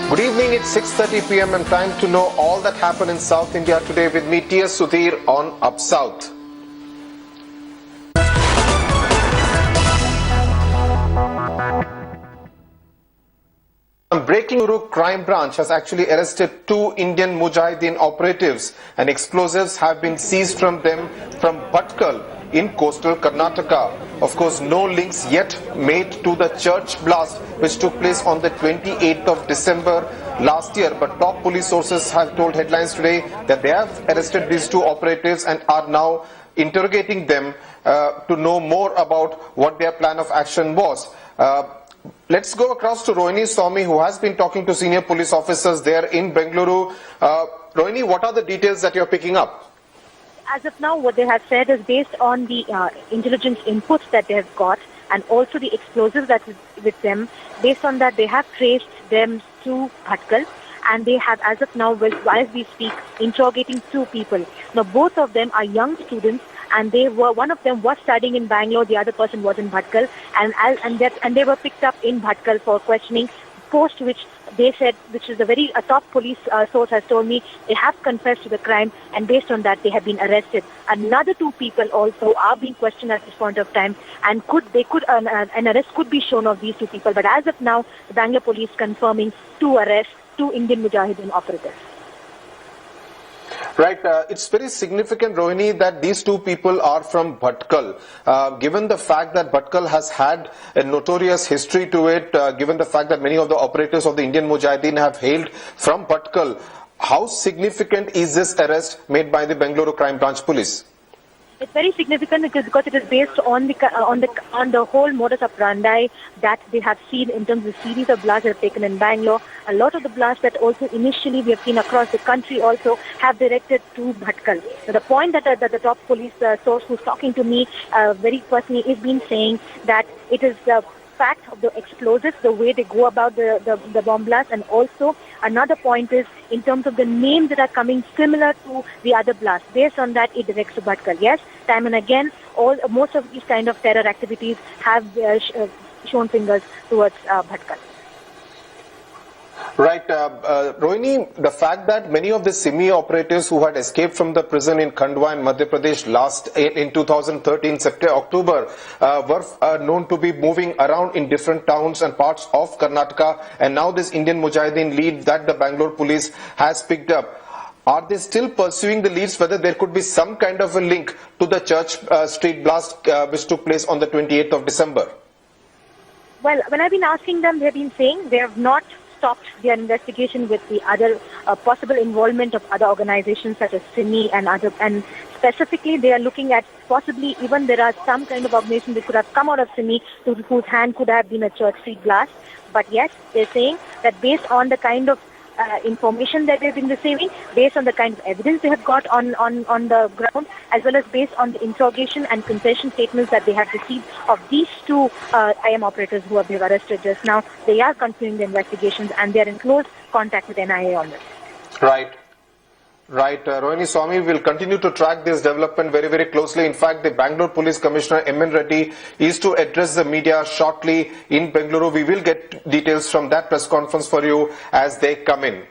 Good evening, it's 6:30 p.m. and time to know all that happened in South India today with me, T.S. Sudhir on Up South. Bengaluru crime branch has actually arrested two Indian Mujahideen operatives and explosives have been seized from them from Bhatkal in coastal Karnataka. Of course, no links yet made to the church blast which took place on the 28th of December last year, but top police sources have told Headlines today that they have arrested these two operatives and are now interrogating them to know more about what their plan of action was. Let's go across to Rohini Swamy, who has been talking to senior police officers there in Bengaluru. Rohini, what are the details that you're picking up? As of now, what they have said is based on the intelligence inputs that they have got and also the explosives that is with them. Based on that, they have traced them to Bhatkal, and they have, as of now, while we speak, interrogating two people. Now, both of them are young students, and one of them was studying in Bangalore, the other person was in Bhatkal, and they were picked up in Bhatkal for questioning, post which they said, which is a top police source has told me, they have confessed to the crime, and based on that they have been arrested. Another two people also are being questioned at this point of time, and an arrest could be shown of these two people. But as of now, the Bangalore police confirming two arrests, two Indian Mujahideen operatives. Right, it's very significant, Rohini, that these two people are from Bhatkal. Given the fact that Bhatkal has had a notorious history to it, given the fact that many of the operators of the Indian Mujahideen have hailed from Bhatkal, how significant is this arrest made by the Bengaluru Crime Branch Police? It's very significant because it is based on the whole modus operandi that they have seen in terms of the series of blasts that have taken in Bangalore. A lot of the blasts that also initially we have seen across the country also have directed to Bhatkal. So the point that the top police source who's talking to me very personally is been saying that it is the fact of the explosives, the way they go about the bomb blast, and also another point is in terms of the names that are coming similar to the other blasts. Based on that, it directs to Bhatkal. Yes, time and again, most of these kind of terror activities have shown fingers towards Bhatkal. Right, Rohini, the fact that many of the Simi operatives who had escaped from the prison in Khandwa in Madhya Pradesh in 2013 October were known to be moving around in different towns and parts of Karnataka, and now this Indian Mujahideen lead that the Bangalore police has picked up. Are they still pursuing the leads, whether there could be some kind of a link to the church street blast which took place on the 28th of December? Well, when I've been asking them, they've been saying they have not stopped their investigation with the other possible involvement of other organizations such as SIMI and specifically they are looking at possibly even there are some kind of organization that could have come out of SIMI whose hand could have been a church street blast. But yes, they're saying that based on the kind of information that they've been receiving, based on the kind of evidence they have got on the ground, as well as based on the interrogation and confession statements that they have received of these two IM operators who have been arrested just now, they are continuing the investigations and they are in close contact with NIA on this. Right. Right, Rohini Swamy will continue to track this development very, very closely. In fact, the Bangalore Police Commissioner M.N. Reddy is to address the media shortly in Bengaluru. We will get details from that press conference for you as they come in.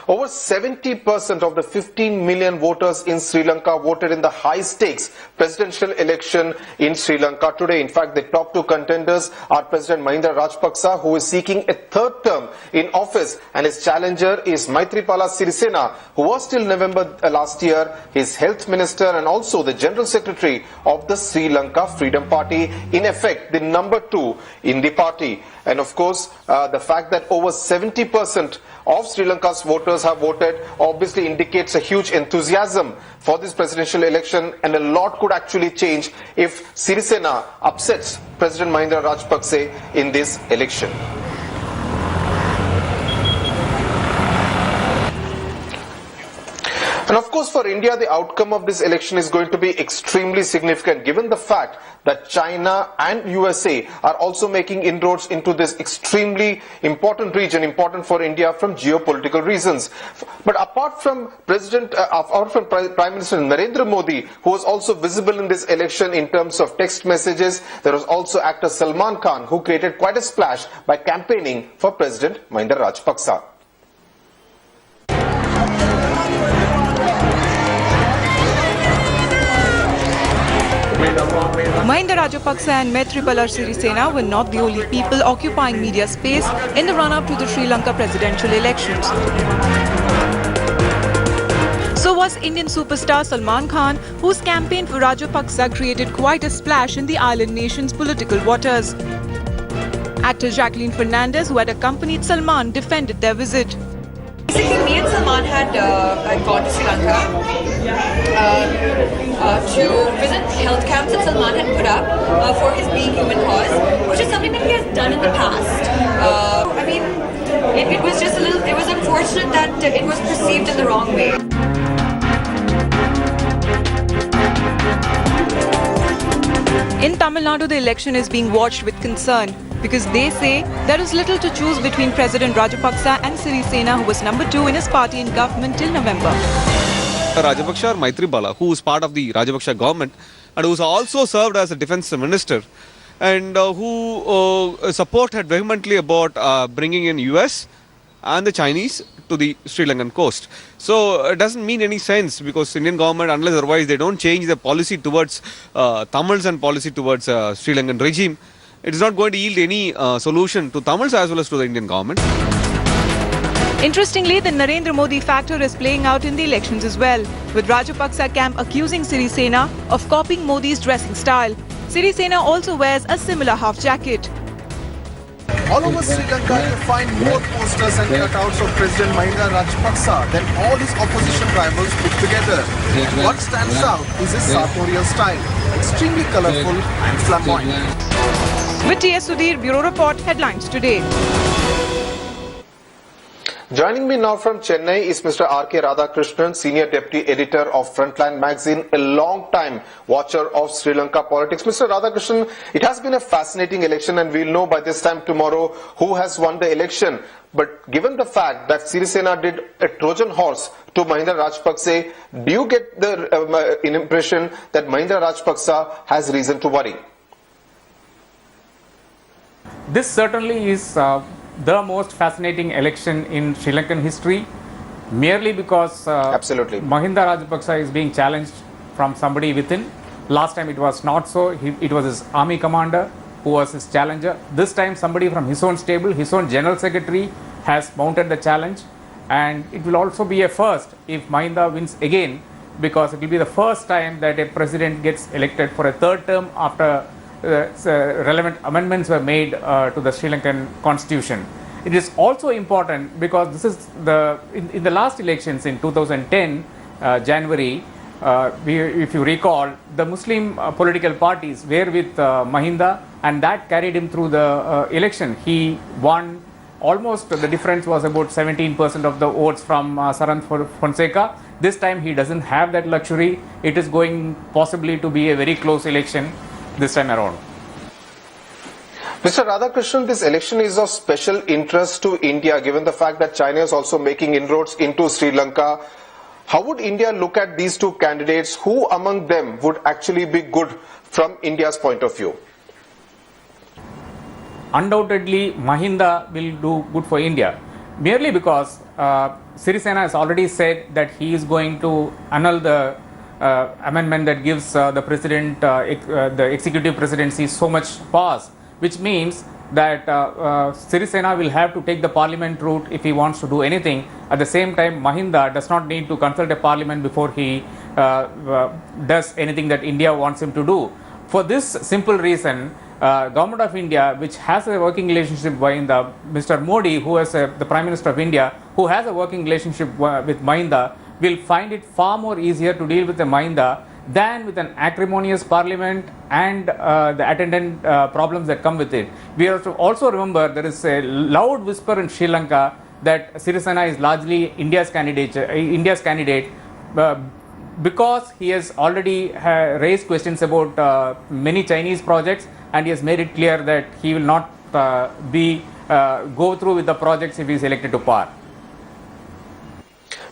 Over 70% of the 15 million voters in Sri Lanka voted in the high-stakes presidential election in Sri Lanka today. In fact, the top two contenders are President Mahinda Rajapaksa, who is seeking a third term in office, and his challenger is Maithripala Sirisena, who was till November last year his health minister and also the general secretary of the Sri Lanka Freedom Party, in effect the number two in the party. And of course, the fact that over 70% of Sri Lanka's voters have voted obviously indicates a huge enthusiasm for this presidential election, and a lot could actually change if Sirisena upsets President Mahinda Rajapaksa in this election. And of course, for India, the outcome of this election is going to be extremely significant, given the fact that China and USA are also making inroads into this extremely important region, important for India from geopolitical reasons. But apart from Prime Minister Narendra Modi, who was also visible in this election in terms of text messages, there was also actor Salman Khan, who created quite a splash by campaigning for President Mahinda Rajapaksa. Mahinda Rajapaksa and Maithripala Sirisena were not the only people occupying media space in the run-up to the Sri Lanka presidential elections. So was Indian superstar Salman Khan, whose campaign for Rajapaksa created quite a splash in the island nation's political waters. Actor Jacqueline Fernandez, who had accompanied Salman, defended their visit. Basically, me and Salman had gone to Sri Lanka to visit health camps that Salman had put up for his Be Human cause, which is something that he has done in the past. I mean, it was just it was unfortunate that it was perceived in the wrong way. In Tamil Nadu, the election is being watched with concern because they say there is little to choose between President Rajapaksa and Sirisena, who was number 2 in his party in government till November. Rajapaksa or Maithripala, who is part of the Rajapaksa government and who also served as a defense minister and who supported vehemently about bringing in US and the Chinese to the Sri Lankan coast. So it doesn't mean any sense because Indian government, unless otherwise they don't change the policy towards Tamils and policy towards Sri Lankan regime, it is not going to yield any solution to Tamils as well as to the Indian government. Interestingly, the Narendra Modi factor is playing out in the elections as well, with Rajapaksa camp accusing Sirisena of copying Modi's dressing style. Sirisena also wears a similar half jacket. All over Sri Lanka, you find more posters and cutouts of President Mahinda Rajapaksa than all his opposition rivals put together. What stands out is his sartorial style, extremely colourful and flamboyant. With T.S. Sudhir, Bureau Report, Headlines Today. Joining me now from Chennai is Mr. R.K. Radhakrishnan, Senior Deputy Editor of Frontline Magazine, a long-time watcher of Sri Lanka politics. Mr. Radhakrishnan, it has been a fascinating election and we'll know by this time tomorrow who has won the election. But given the fact that Sirisena did a Trojan horse to Mahinda Rajapaksa, do you get the impression that Mahinda Rajapaksa has reason to worry? This certainly is the most fascinating election in Sri Lankan history, merely because Absolutely. Mahinda Rajapaksa is being challenged from somebody within. Last time it was not so. It was his army commander who was his challenger. This time somebody from his own stable, his own general secretary has mounted the challenge, and it will also be a first if Mahinda wins again, because it will be the first time that a president gets elected for a third term after relevant amendments were made to the Sri Lankan constitution. It is also important because this is in the last elections in 2010 January, if you recall, the Muslim political parties were with Mahinda, and that carried him through the election. He won almost, the difference was about 17% of the votes from Saran Fonseca. This time he doesn't have that luxury. It is going possibly to be a very close election this time around. Mr. Radhakrishnan, this election is of special interest to India, given the fact that China is also making inroads into Sri Lanka. How would India look at these two candidates? Who among them would actually be good from India's point of view? Undoubtedly, Mahinda will do good for India, merely because Sirisena has already said that he is going to annul the amendment that gives the president, the executive presidency, so much powers, which means that Sirisena will have to take the parliament route if he wants to do anything. At the same time, Mahinda does not need to consult a parliament before he does anything that India wants him to do. For this simple reason, Government of India, which has a working relationship with Mr. Modi, who is the Prime Minister of India, who has a working relationship with Mahinda, will find it far more easier to deal with the Mahinda than with an acrimonious parliament and the attendant problems that come with it. We have to also remember there is a loud whisper in Sri Lanka that Sirisena is largely India's candidate, because he has already raised questions about many Chinese projects, and he has made it clear that he will not go through with the projects if he is elected to power.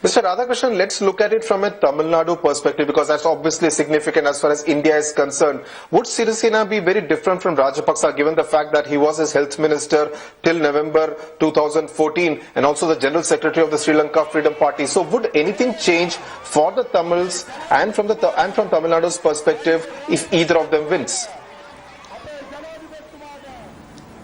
Mr. Radhakrishnan, let's look at it from a Tamil Nadu perspective, because that's obviously significant as far as India is concerned. Would Sirisena be very different from Rajapaksa, given the fact that he was his health minister till November 2014 and also the General Secretary of the Sri Lanka Freedom Party? So would anything change for the Tamils and from Tamil Nadu's perspective if either of them wins?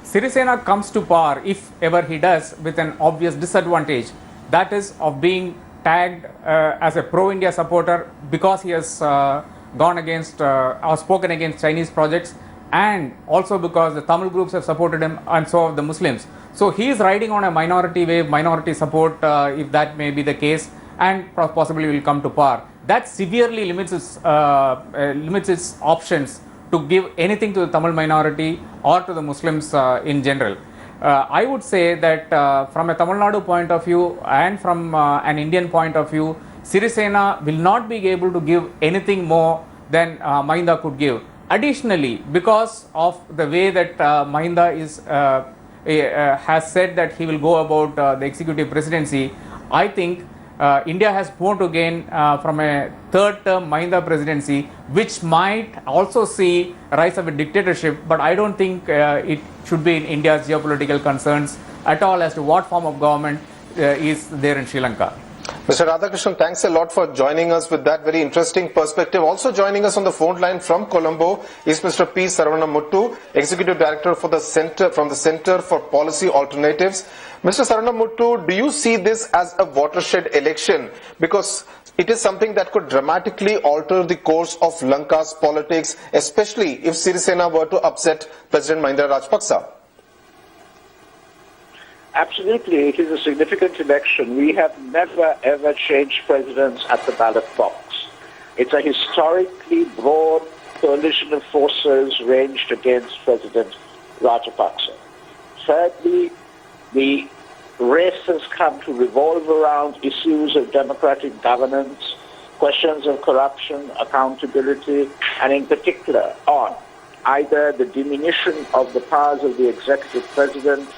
Sirisena comes to power, if ever he does, with an obvious disadvantage, that is of being tagged as a pro-India supporter because he has gone against or spoken against Chinese projects, and also because the Tamil groups have supported him and so have the Muslims. So he is riding on a minority wave, minority support, if that may be the case, and possibly will come to power. That severely limits its options to give anything to the Tamil minority or to the Muslims in general. I would say that from a Tamil Nadu point of view and from an Indian point of view, Sirisena will not be able to give anything more than Mahinda could give. Additionally, because of the way that Mahinda has said that he will go about the executive presidency, I think India has more to gain from a third term Mahinda presidency, which might also see rise of a dictatorship, but I don't think it should be in India's geopolitical concerns at all as to what form of government is there in Sri Lanka. Mr. Radhakrishnan, thanks a lot for joining us with that very interesting perspective. Also joining us on the phone line from Colombo is Mr. P. Saravanamuttu, Executive Director from the Center for Policy Alternatives. Mr. Saravanamuttu, do you see this as a watershed election? Because it is something that could dramatically alter the course of Lanka's politics, especially if Sirisena were to upset President Mahinda Rajapaksa. Absolutely, it is a significant election. We have never ever changed presidents at the ballot box. It's a historically broad coalition of forces ranged against President Rajapaksa. Thirdly, the race has come to revolve around issues of democratic governance, questions of corruption, accountability, and in particular on either the diminution of the powers of the executive president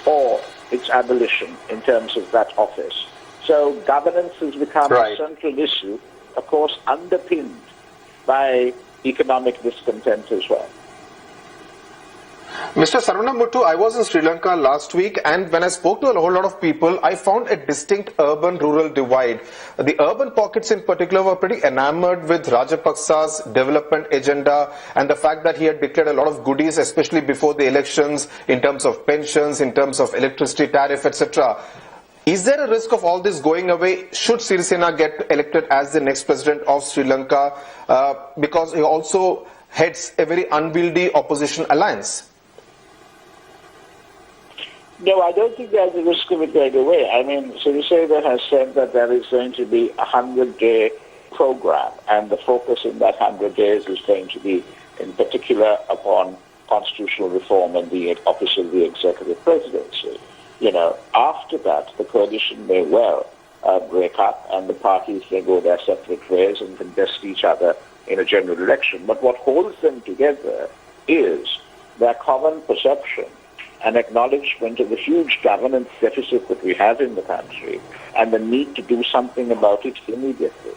or its abolition in terms of that office. So governance has become a central issue, of course underpinned by economic discontent as well. Mr. Saravanamuttu, I was in Sri Lanka last week, and when I spoke to a whole lot of people, I found a distinct urban-rural divide. The urban pockets in particular were pretty enamored with Rajapaksa's development agenda and the fact that he had declared a lot of goodies, especially before the elections, in terms of pensions, in terms of electricity tariff, etc. Is there a risk of all this going away should Sirisena get elected as the next president of Sri Lanka, because he also heads a very unwieldy opposition alliance? No, I don't think there's a risk of it going away. I mean, Sirisena has said that there is going to be a 100-day program, and the focus in that 100 days is going to be, in particular, upon constitutional reform and the office of the executive presidency. You know, after that, the coalition may well break up, and the parties may go their separate ways and contest each other in a general election. But what holds them together is their common perception an acknowledgement of the huge governance deficit that we have in the country and the need to do something about it immediately.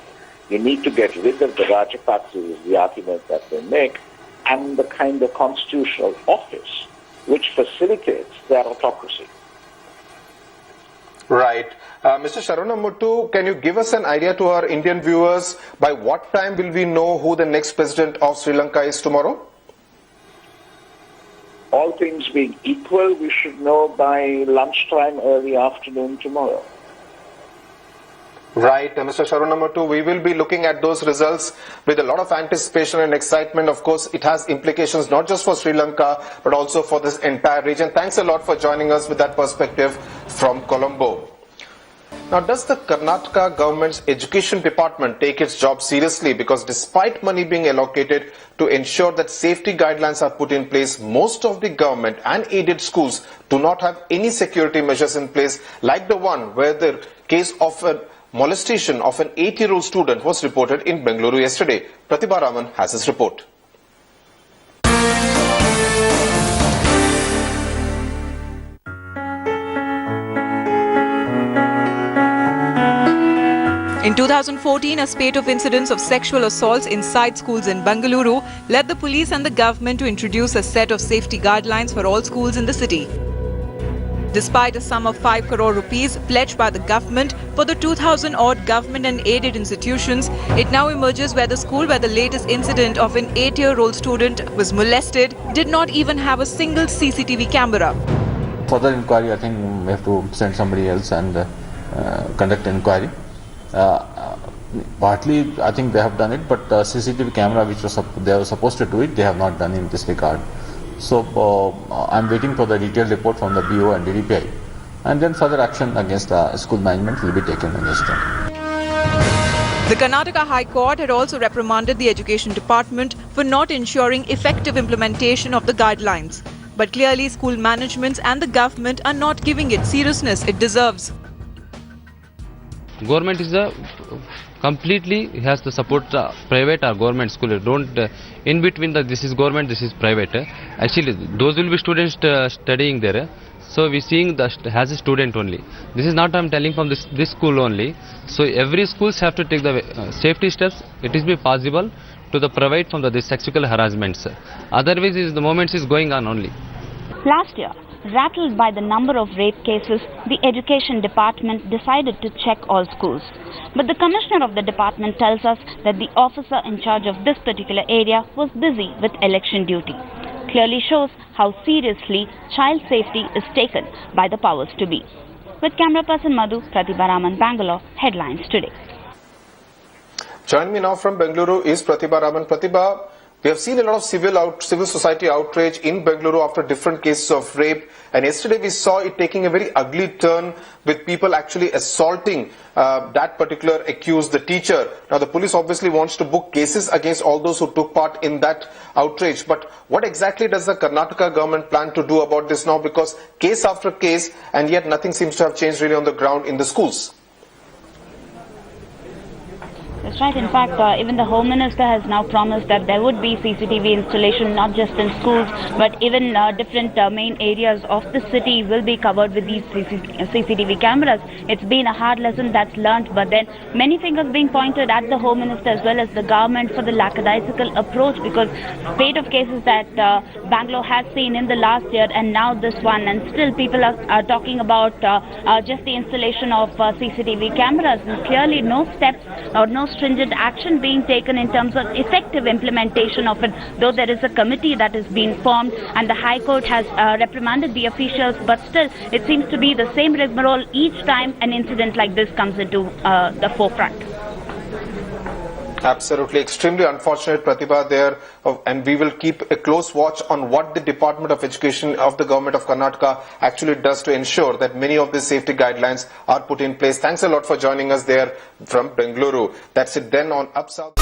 You need to get rid of the Rajapaksas, is the argument that they make, and the kind of constitutional office which facilitates their autocracy. Right. Mr. Saravanamuttu, can you give us an idea to our Indian viewers by what time will we know who the next president of Sri Lanka is tomorrow? All things being equal, we should know by lunchtime, early afternoon tomorrow. Right, Mr. Saravanamuttu, we will be looking at those results with a lot of anticipation and excitement. Of course, it has implications not just for Sri Lanka, but also for this entire region. Thanks a lot for joining us with that perspective from Colombo. Now, does the Karnataka government's education department take its job seriously? Because despite money being allocated to ensure that safety guidelines are put in place, most of the government and aided schools do not have any security measures in place, like the one where the case of a molestation of an 8-year-old student was reported in Bengaluru yesterday. Pratibha Raman has his report. In 2014, a spate of incidents of sexual assaults inside schools in Bangalore led the police and the government to introduce a set of safety guidelines for all schools in the city. Despite a sum of 5 crore rupees pledged by the government for the 2,000-odd government and aided institutions, it now emerges where the school where the latest incident of an 8-year-old student was molested did not even have a single CCTV camera. Further inquiry, I think we have to send somebody else and conduct inquiry. Partly, I think they have done it, but CCTV camera, which they were supposed to do it, they have not done in this regard. So I'm waiting for the detailed report from the BO and DDPI, and then further action against the school management will be taken against them. The Karnataka High Court had also reprimanded the Education Department for not ensuring effective implementation of the guidelines. But clearly, school managements and the government are not giving it seriousness it deserves. Government is completely has to support private or government school. Don't in between this is government, this is private. Actually, those will be students studying there. So we seeing as a student only. This is not I'm telling from this school only. So every schools have to take the safety steps. It is be possible to the provide from the sexual harassments. Otherwise, the moments is going on only. Last year, rattled by the number of rape cases, the Education Department decided to check all schools. But the Commissioner of the department tells us that the officer in charge of this particular area was busy with election duty. Clearly shows how seriously child safety is taken by the powers to be. With camera person Madhu, Pratibha Raman, Bangalore, Headlines Today. Joining me now from Bengaluru is Pratibha Raman. Pratibha, we have seen a lot of civil society outrage in Bengaluru after different cases of rape, and yesterday we saw it taking a very ugly turn with people actually assaulting that particular accused, the teacher. Now the police obviously wants to book cases against all those who took part in that outrage, but what exactly does the Karnataka government plan to do about this now, because case after case and yet nothing seems to have changed really on the ground in the schools? That's right. In fact, even the Home Minister has now promised that there would be CCTV installation not just in schools, but even different main areas of the city will be covered with these CCTV cameras. It's been a hard lesson that's learnt, but then many fingers being pointed at the Home Minister as well as the government for the lackadaisical approach, because spate of cases that Bangalore has seen in the last year and now this one, and still people are talking about just the installation of CCTV cameras, and clearly no steps or no stringent action being taken in terms of effective implementation of it, though there is a committee that is being formed and the High Court has reprimanded the officials, but still it seems to be the same rigmarole each time an incident like this comes into the forefront. Absolutely, extremely unfortunate, Pratibha, there, and we will keep a close watch on what the Department of Education of the Government of Karnataka actually does to ensure that many of these safety guidelines are put in place. Thanks a lot for joining us there from Bengaluru. That's it then on Up South.